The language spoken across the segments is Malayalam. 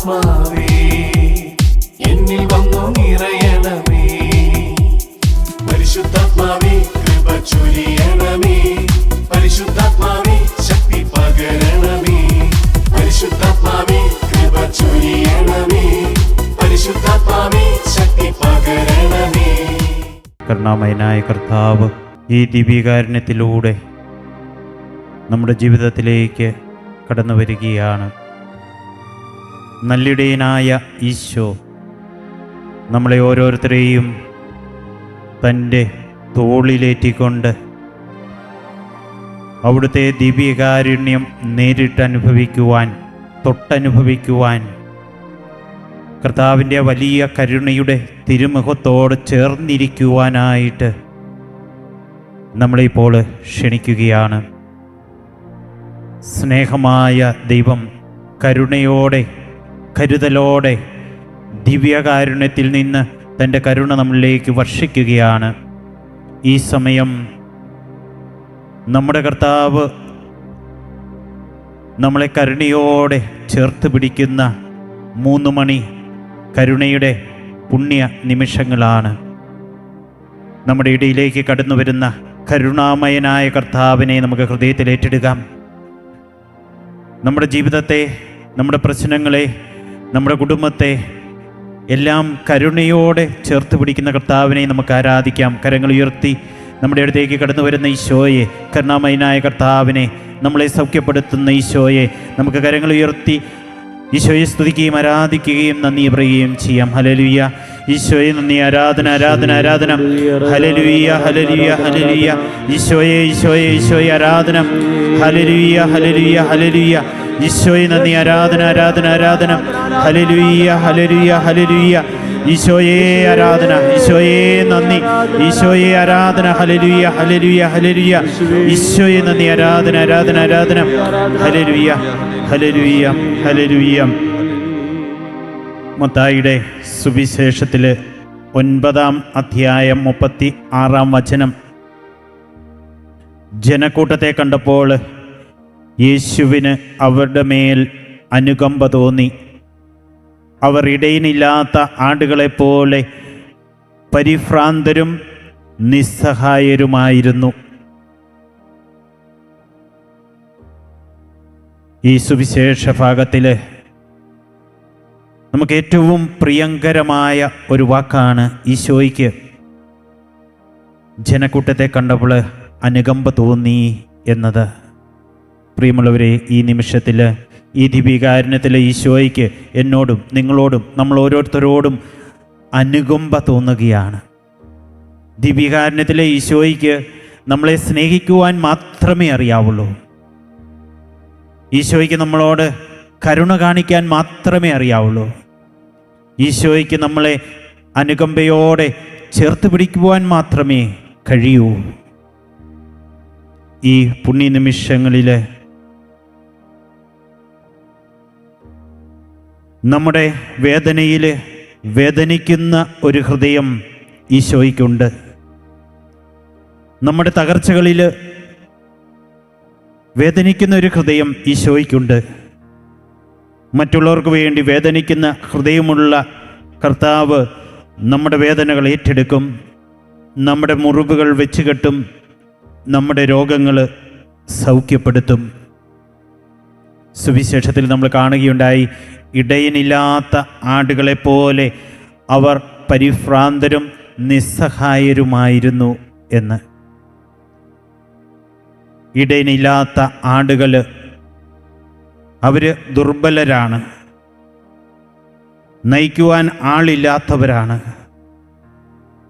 പരിശുദ്ധാത്മാവേ എന്നിൽ വന്നു നിറയണമേ. പരിശുദ്ധാത്മാവേ കൃപ ചൊരിയണമേ. പരിശുദ്ധാത്മാവേ ശക്തി പകരണമേ. പരിശുദ്ധാത്മാവേ കൃപ ചൊരിയണമേ. പരിശുദ്ധാത്മാവേ ശക്തി പകരണമേ. കരുണാമയനായ കർത്താവ് ഈ ദിവ്യകാരുണ്യത്തിലൂടെ നമ്മുടെ ജീവിതത്തിലേക്ക് കടന്നു വരികയാണ്. നല്ലിടയനായ ഈശോ നമ്മളെ ഓരോരുത്തരെയും തൻ്റെ തോളിലേറ്റിക്കൊണ്ട് അവിടുത്തെ ദിവ്യകാരുണ്യം നേരിട്ടനുഭവിക്കുവാൻ, തൊട്ടനുഭവിക്കുവാൻ, കർത്താവിൻ്റെ വലിയ കരുണയുടെ തിരുമുഖത്തോട് ചേർന്നിരിക്കുവാനായിട്ട് നമ്മളിപ്പോൾ ക്ഷണിക്കുകയാണ്. സ്നേഹമായ ദൈവം കരുണയോടെ, കരുതലോടെ, ദിവ്യകാരുണ്യത്തിൽ നിന്ന് തൻ്റെ കരുണ നമ്മളിലേക്ക് വർഷിക്കുകയാണ്. ഈ സമയം നമ്മുടെ കർത്താവ് നമ്മളെ കരുണയോടെ ചേർത്ത് പിടിക്കുന്ന 3 മണി കരുണയുടെ പുണ്യ നിമിഷങ്ങളാണ്. നമ്മുടെ ഇടയിലേക്ക് കടന്നു വരുന്ന കരുണാമയനായ കർത്താവിനെ നമുക്ക് ഹൃദയത്തിൽ ഏറ്റെടുക്കാം. നമ്മുടെ ജീവിതത്തെ, നമ്മുടെ പ്രശ്നങ്ങളെ, നമ്മുടെ കുടുംബത്തെ എല്ലാം കരുണയോടെ ചേർത്ത് പിടിക്കുന്ന കർത്താവിനെ നമുക്ക് ആരാധിക്കാം. കരങ്ങൾ ഉയർത്തി നമ്മുടെ അടുത്തേക്ക് കടന്നു വരുന്ന ഈശോയെ, കരുണാമയനായ കർത്താവിനെ, നമ്മളെ സൗഖ്യപ്പെടുത്തുന്ന ഈശോയെ നമുക്ക് കരങ്ങൾ ഉയർത്തി ഈശോയെ സ്തുതിക്കുകയും ആരാധിക്കുകയും നന്ദി പറയുകയും ചെയ്യാം. ഹല്ലേലൂയ. ഈശോയെ നന്ദി, ആരാധന, ആരാധന, ആരാധന. Hallelujah, hallelujah, hallelujah. ഈശോയെ, ഈശോയെ, ഈശോയെ ആരാധന. Hallelujah, hallelujah, hallelujah. ഈശോയെ നന്ദി, ആരാധന, ആരാധന, ആരാധന. Hallelujah, hallelujah, hallelujah. ഈശോയെ ആരാധന, ഈശോയെ നന്ദി, ഈശോയെ ആരാധന. Hallelujah, hallelujah, hallelujah. ഈശോയെ നന്ദി, ആരാധന, ആരാധന, ആരാധന. Hallelujah, hallelujah, hallelujah. മത്തായിയുടെ സുവിശേഷത്തിൽ 9-ാം അധ്യായം 36-ാം വചനം. ജനക്കൂട്ടത്തെ കണ്ടപ്പോൾ യേശുവിന് അവരുടെ മേൽ അനുകമ്പ തോന്നി. അവർ ഇടയനില്ലാത്ത ആടുകളെപ്പോലെ പരിഭ്രാന്തരും നിസ്സഹായരുമായിരുന്നു. ഈ സുവിശേഷ ഭാഗത്തിൽ നമുക്ക് ഏറ്റവും പ്രിയങ്കരമായ ഒരു വാക്കാണ് ഈശോയ്ക്ക് ജനക്കൂട്ടത്തെ കണ്ടപ്പോൾ അനുകമ്പ തോന്നി എന്നത്. പ്രിയമുള്ളവരെ, ഈ നിമിഷത്തിൽ, ഈ ദിവ്യകാരുണ്യത്തിൽ ഈശോയ്ക്ക് എന്നോടും നിങ്ങളോടും നമ്മൾ ഓരോരുത്തരോടും അനുകമ്പ തോന്നുകയാണ്. ദിവ്യകാരുണ്യത്തിലെ ഈശോയ്ക്ക് നമ്മളെ സ്നേഹിക്കുവാൻ മാത്രമേ അറിയാവുള്ളൂ. ഈശോയ്ക്ക് നമ്മളോട് കരുണ കാണിക്കാൻ മാത്രമേ അറിയാവുള്ളൂ. ഈശോയ്ക്ക് നമ്മളെ അനുകമ്പയോടെ ചേർത്ത് പിടിക്കുവാൻ മാത്രമേ കഴിയൂ. ഈ പുണ്യ നിമിഷങ്ങളിൽ നമ്മുടെ വേദനയിൽ വേദനിക്കുന്ന ഒരു ഹൃദയം ഈശോയ്ക്കുണ്ട്. നമ്മുടെ തകർച്ചകളിൽ വേദനിക്കുന്ന ഒരു ഹൃദയം ഈശോയ്ക്കുണ്ട്. മറ്റുള്ളവർക്ക് വേണ്ടി വേദനിക്കുന്ന ഹൃദയമുള്ള കർത്താവ് നമ്മുടെ വേദനകൾ ഏറ്റെടുക്കും, നമ്മുടെ മുറിവുകൾ വെച്ചുകെട്ടും, നമ്മുടെ രോഗങ്ങൾ സൗഖ്യപ്പെടുത്തും. സുവിശേഷത്തിൽ നമ്മൾ കാണുകയുണ്ടായി, ഇടയനില്ലാത്ത ആടുകളെപ്പോലെ അവർ പരിഭ്രാന്തരും നിസ്സഹായരുമായിരുന്നു എന്ന്. ഇടയനില്ലാത്ത ആടുകൾ അവർ ദുർബലരാണ്, നയിക്കുവാൻ ആളില്ലാത്തവരാണ്.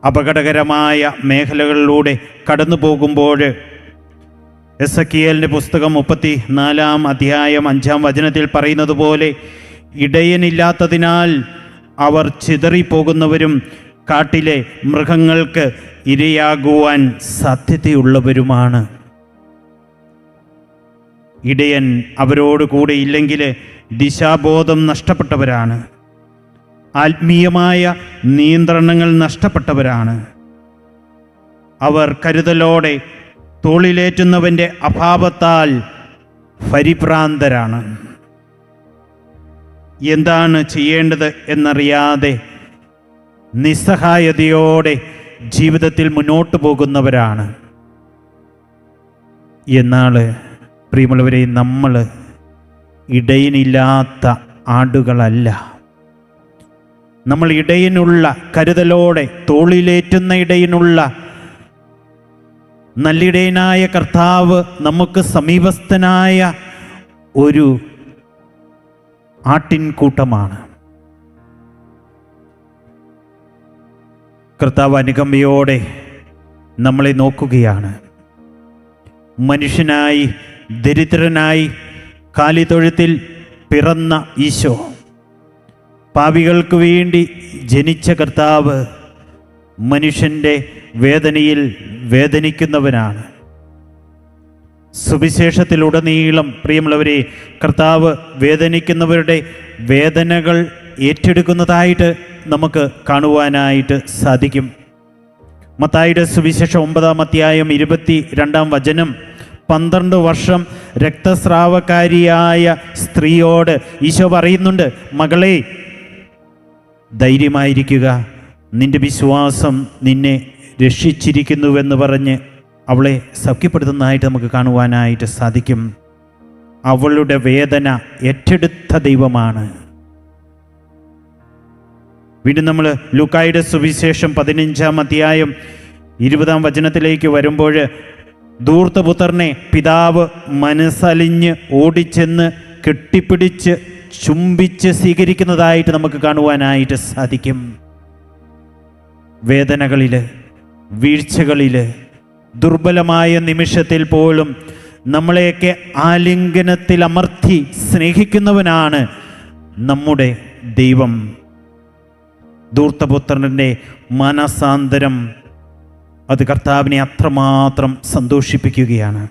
അപകടകരമായ മേഖലകളിലൂടെ കടന്നു പോകുമ്പോൾ എസെക്കിയേലിൻ്റെ പുസ്തകം 34-ാം അധ്യായം 5-ാം വചനത്തിൽ പറയുന്നത് പോലെ, ഇടയനില്ലാത്തതിനാൽ അവർ ചിതറിപ്പോകുന്നവരും കാട്ടിലെ മൃഗങ്ങൾക്ക് ഇരയാകുവാൻ സാധ്യതയുള്ളവരുമാണ്. ഇടയൻ അവരോട് കൂടെ ഇല്ലെങ്കിൽ ദിശാബോധം നഷ്ടപ്പെട്ടവരാണ്, ആത്മീയമായ നിയന്ത്രണങ്ങൾ നഷ്ടപ്പെട്ടവരാണ്. അവർ കരുതലോടെ തോളിലേറ്റുന്നവൻ്റെ അഭാവത്താൽ പരിഭ്രാന്തരാണ്. എന്താണ് ചെയ്യേണ്ടത് എന്നറിയാതെ നിസ്സഹായതയോടെ ജീവിതത്തിൽ മുന്നോട്ട് പോകുന്നവരാണ്. എന്നാൽ പ്രിയമുള്ളവരെ, നമ്മൾ ഇടയനില്ലാത്ത ആടുകളല്ല. നമ്മൾ ഇടയനുള്ള കരുതലോടെ, തോളിലേറ്റുന്ന ഇടയനുള്ള നല്ലിടയനായ കർത്താവ് നമുക്ക് സമീപസ്ഥനായ ഒരു ആട്ടിൻകൂട്ടമാണ്. കർത്താവ് അനുകമ്പയോടെ നമ്മളെ നോക്കുകയാണ്. മനുഷ്യനായി, ദരിദ്രനായി, കാലിത്തൊഴുത്തിൽ പിറന്ന ഈശോ, പാപികൾക്ക് വേണ്ടി ജനിച്ച കർത്താവ് മനുഷ്യൻ്റെ വേദനയിൽ വേദനിക്കുന്നവനാണ്. സുവിശേഷത്തിലുടനീളം പ്രിയമുള്ളവരെ, കർത്താവ് വേദനിക്കുന്നവരുടെ വേദനകൾ ഏറ്റെടുക്കുന്നതായിട്ട് നമുക്ക് കാണുവാനായിട്ട് സാധിക്കും. മത്തായിയുടെ സുവിശേഷം 9-ാം അധ്യായം 22-ാം വചനം, 12 വർഷം രക്തസ്രാവക്കാരിയായ സ്ത്രീയോട് ഈശോ പറയുന്നുണ്ട്, മകളെ ധൈര്യമായിരിക്കുക, നിന്റെ വിശ്വാസം നിന്നെ രക്ഷിച്ചിരിക്കുന്നുവെന്ന് പറഞ്ഞ് അവളെ സൗഖ്യപ്പെടുത്തുന്നതായിട്ട് നമുക്ക് കാണുവാനായിട്ട് സാധിക്കും. അവളുടെ വേദന ഏറ്റെടുത്ത ദൈവമാണ്. വീണ്ടും നമ്മൾ ലൂക്കായുടെ സുവിശേഷം 15-ാം അധ്യായം 20-ാം വചനത്തിലേക്ക് വരുമ്പോൾ, ധൂർത്തപുത്രനെ പിതാവ് മനസ്സലിഞ്ഞ് ഓടിച്ചെന്ന് കെട്ടിപ്പിടിച്ച് ചുംബിച്ച് സ്വീകരിക്കുന്നതായിട്ട് നമുക്ക് കാണുവാനായിട്ട് സാധിക്കും. വേദനകളിൽ, വീഴ്ചകളിൽ, ദുർബലമായ നിമിഷത്തിൽ പോലും നമ്മളെയൊക്കെ ആലിംഗനത്തിൽ അമർത്തി സ്നേഹിക്കുന്നവനാണ് നമ്മുടെ ദൈവം. ധൂർത്തപുത്രൻ്റെ മനസാന്തരം അത് കർത്താവിനെ അത്രമാത്രം സന്തോഷിപ്പിക്കുകയാണ്.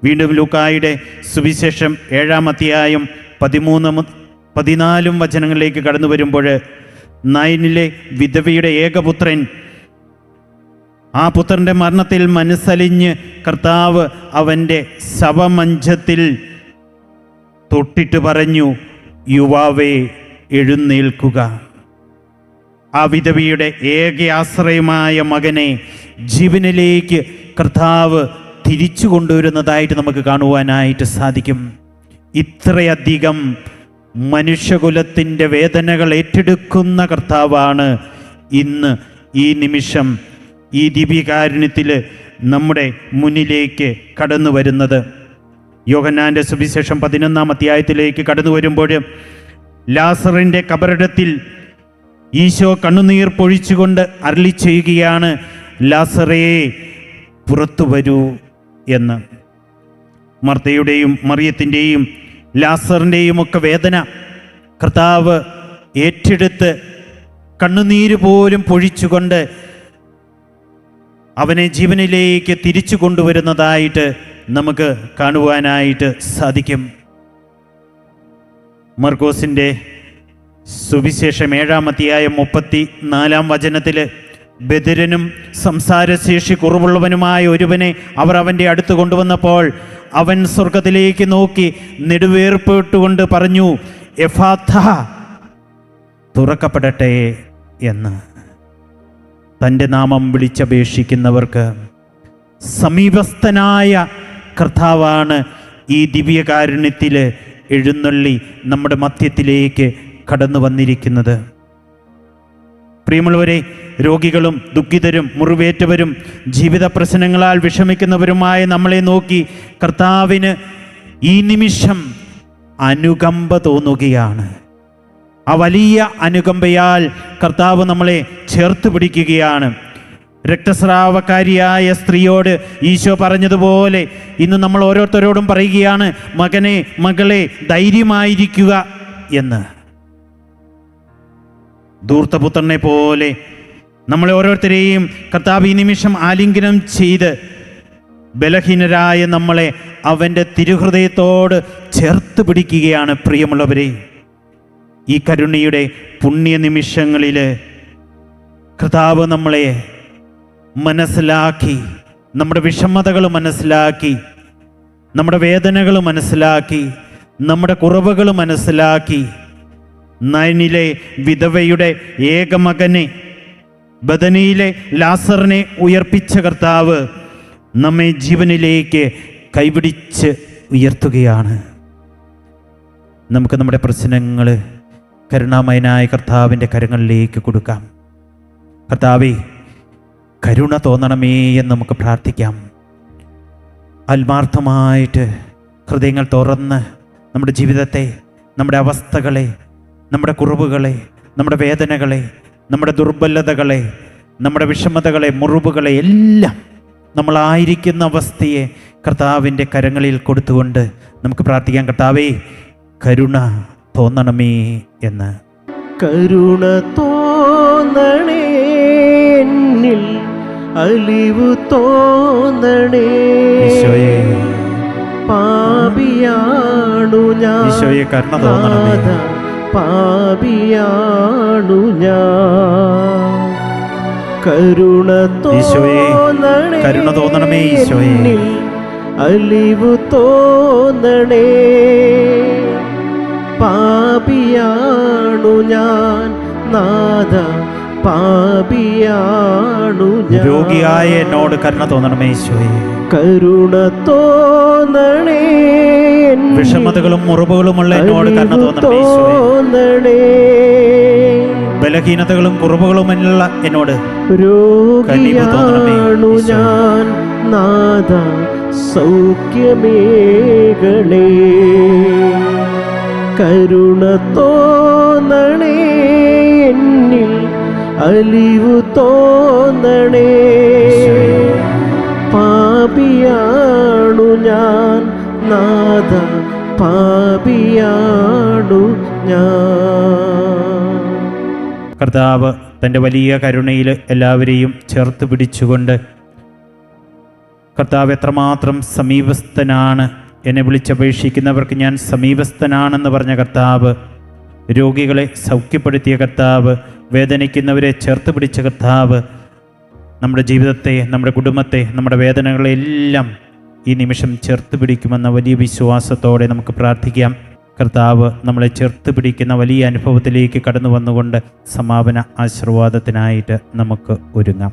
വീണ്ടും ലൂക്കായുടെ സുവിശേഷം 7-ാം അധ്യായം 13-14 വചനങ്ങളിലേക്ക് കടന്നു വരുമ്പോൾ, നായിനിലെ വിധവയുടെ ഏകപുത്രൻ, ആ പുത്രൻ്റെ മരണത്തിൽ മനസ്സലിഞ്ഞ് കർത്താവ് അവൻ്റെ ശവമഞ്ചത്തിൽ തൊട്ടിട്ട് പറഞ്ഞു, യുവാവേ എഴുന്നേൽക്കുക. ആ വിധവയുടെ ഏക ആശ്രയമായ മകനെ ജീവനിലേക്ക് കർത്താവ് തിരിച്ചു കൊണ്ടുവരുന്നതായിട്ട് നമുക്ക് കാണുവാനായിട്ട് സാധിക്കും. ഇത്രയധികം മനുഷ്യകുലത്തിൻ്റെ വേദനകൾ ഏറ്റെടുക്കുന്ന കർത്താവാണ് ഇന്ന് ഈ നിമിഷം ഈ ദിവ്യകാരുണ്യത്തിൽ നമ്മുടെ മുന്നിലേക്ക് കടന്നു വരുന്നത്. യോഹന്നാൻ്റെ സുവിശേഷം 11-ാം അധ്യായത്തിലേക്ക് കടന്നു വരുമ്പോൾ, ലാസറിൻ്റെ കബറിടത്തിൽ ഈശോ കണ്ണുനീർ പൊഴിച്ചുകൊണ്ട് അരുളി ചെയ്യുകയാണ്, ലാസറേ പുറത്തു വരൂ എന്ന്. മർത്തയുടെയും മറിയത്തിൻ്റെയും ലാസറിൻ്റെയും ഒക്കെ വേദന കർത്താവ് ഏറ്റെടുത്ത് കണ്ണുനീര് പോലും പൊഴിച്ചുകൊണ്ട് അവനെ ജീവനിലേക്ക് തിരിച്ചു കൊണ്ടുവരുന്നതായിട്ട് നമുക്ക് കാണുവാനായിട്ട് സാധിക്കും. മർക്കോസിൻ്റെ സുവിശേഷം 7-ാം അധ്യായം 34-ാം വചനത്തിൽ, ബധിരനും സംസാരശേഷി കുറവുള്ളവനുമായ ഒരുവനെ അവർ അവൻ്റെ അടുത്ത് കൊണ്ടുവന്നപ്പോൾ അവൻ സ്വർഗത്തിലേക്ക് നോക്കി നെടുവേർപ്പെട്ടുകൊണ്ട് പറഞ്ഞു, എഫാഥ, തുറക്കപ്പെടട്ടെ എന്ന്. തൻ്റെ നാമം വിളിച്ചപേക്ഷിക്കുന്നവർക്ക് സമീപസ്ഥനായ കർത്താവാണ് ഈ ദിവ്യകാരുണ്യത്തിൽ എഴുന്നള്ളി നമ്മുടെ മധ്യത്തിലേക്ക് കടന്നു വന്നിരിക്കുന്നത്. പ്രിയമുള്ളവരെ, രോഗികളും ദുഃഖിതരും മുറിവേറ്റവരും ജീവിത പ്രശ്നങ്ങളാൽ വിഷമിക്കുന്നവരുമായ നമ്മളെ നോക്കി കർത്താവിന് ഈ നിമിഷം അനുകമ്പ തോന്നുകയാണ്. ആ വലിയ അനുകമ്പയാൽ കർത്താവ് നമ്മളെ ചേർത്ത് പിടിക്കുകയാണ്. രക്തസ്രാവക്കാരിയായ സ്ത്രീയോട് ഈശോ പറഞ്ഞതുപോലെ ഇന്ന് നമ്മൾ ഓരോരുത്തരോടും പറയുകയാണ്, മകനെ, മകളെ, ധൈര്യമായിരിക്കുക എന്ന്. ധൂർത്തപുത്രനെ പോലെ നമ്മളെ ഓരോരുത്തരെയും കർത്താവ് ഈ നിമിഷം ആലിംഗനം ചെയ്ത് ബലഹീനരായ നമ്മളെ അവൻ്റെ തിരുഹൃദയത്തോട് ചേർത്ത് പിടിക്കുകയാണ്. പ്രിയമുള്ളവരെ, ഈ കരുണയുടെ പുണ്യ നിമിഷങ്ങളിൽ കർത്താവ് നമ്മളെ മനസ്സിലാക്കി, നമ്മുടെ വിഷമതകൾ മനസ്സിലാക്കി, നമ്മുടെ വേദനകൾ മനസ്സിലാക്കി, നമ്മുടെ കുറവുകൾ മനസ്സിലാക്കി നയനിലെ വിധവയുടെ ഏകമകനെ, ബദനിയിലെ ലാസറിനെ ഉയർപ്പിച്ച കർത്താവ് നമ്മെ ജീവനിലേക്ക് കൈപിടിച്ച് ഉയർത്തുകയാണ്. നമുക്ക് നമ്മുടെ പ്രശ്നങ്ങൾ കരുണാമയനായ കർത്താവിൻ്റെ കരങ്ങളിലേക്ക് കൊടുക്കാം. കർത്താവേ, കരുണ തോന്നണമേ എന്ന് നമുക്ക് പ്രാർത്ഥിക്കാം. ആത്മാർത്ഥമായിട്ട് ഹൃദയങ്ങൾ തുറന്ന് നമ്മുടെ ജീവിതത്തെ, നമ്മുടെ അവസ്ഥകളെ, നമ്മുടെ കുറവുകളെ, നമ്മുടെ വേദനകളെ, നമ്മുടെ ദുർബലതകളെ, നമ്മുടെ വിഷമതകളെ, മുറിവുകളെ എല്ലാം നമ്മളായിരിക്കുന്ന അവസ്ഥയെ കർത്താവിൻ്റെ കരങ്ങളിൽ കൊടുത്തുകൊണ്ട് നമുക്ക് പ്രാർത്ഥിക്കാം. കർത്താവേ, കരുണ തോന്നണമേ എന്ന്. കരുണ തോന്നണേ, എന്നിൽ അലിവു തോന്നണേ. ഈശോയെ, പാപിയാണു ഞാൻ, ഈശോയെ കരുണ തോന്നണമേ. പാപിയാണു ഞാൻ. കരുണ തോന്നണേ, കരുണ തോന്നണമേ ഈശോയെ. എന്നിൽ അലിവു തോന്നണേ. പാപിയാണു ഞാൻ നാഥ, പാപിയാണു ഞാൻ. രോഗിയായ എന്നോട് കരുണ തോന്നണമേ ഈശോയെ. കരുണ തോന്നണേ, വിഷമതകളും മുറിവുകളുമുള്ള എന്നോട് കരുണ തോന്നണമേ ഈശോയെ. ബലഹീനതകളും കുറവുകളുമുള്ള എന്നോട് രോഗിയാണു ഞാൻ നാഥ, സൗഖ്യമേകണേ. കരുണ തോന്നണേ, എന്നിൽ അലിവു തോന്നണേ. പാപിയാണു ഞാൻ നാഥ, പാപിയാണു ഞാൻ. കർത്താവ് തൻ്റെ വലിയ കരുണയിൽ എല്ലാവരെയും ചേർത്ത് പിടിച്ചുകൊണ്ട്, കർത്താവ് എത്രമാത്രം സമീപസ്ഥനാണ്, എന്നെ വിളിച്ചപേക്ഷിക്കുന്നവർക്ക് ഞാൻ സമീപസ്ഥനാണെന്ന് പറഞ്ഞ കർത്താവ്, രോഗികളെ സൗഖ്യപ്പെടുത്തിയ കർത്താവ്, വേദനിക്കുന്നവരെ ചേർത്ത് പിടിച്ച കർത്താവ്, നമ്മുടെ ജീവിതത്തെ, നമ്മുടെ കുടുംബത്തെ, നമ്മുടെ വേദനകളെല്ലാം ഈ നിമിഷം ചേർത്ത് പിടിക്കുമെന്ന വലിയ വിശ്വാസത്തോടെ നമുക്ക് പ്രാർത്ഥിക്കാം. കർത്താവ് നമ്മളെ ചേർത്ത് പിടിക്കുന്ന വലിയ അനുഭവത്തിലേക്ക് കടന്നു വന്നുകൊണ്ട് സമാപന ആശീർവാദത്തിനായിട്ട് നമുക്ക് ഒരുങ്ങാം.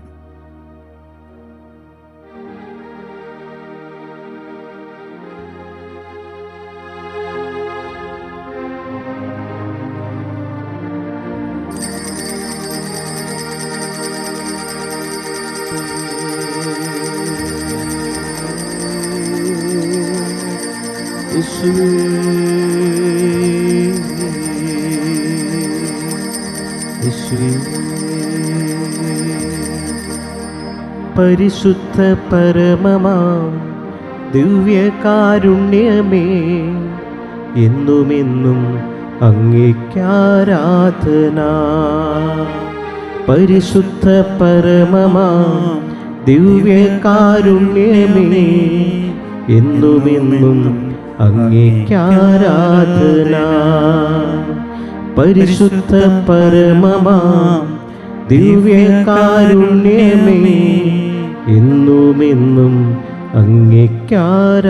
പരിശുദ്ധ പരമമാം ദിവ്യകാരുണ്യമേ, എന്നുമെന്നും അങ്ങേക്കാരാധന. പരിശുദ്ധ പരമമാം ദിവ്യകാരുണ്യമേ, എന്നുമെന്നും അങ്ങേക്കാരാധന. പരിശുദ്ധ പരമമാം ദിവ്യകാരുണ്യമേ, എന്നുമെന്നും അങ്ങേക്കാരാധന.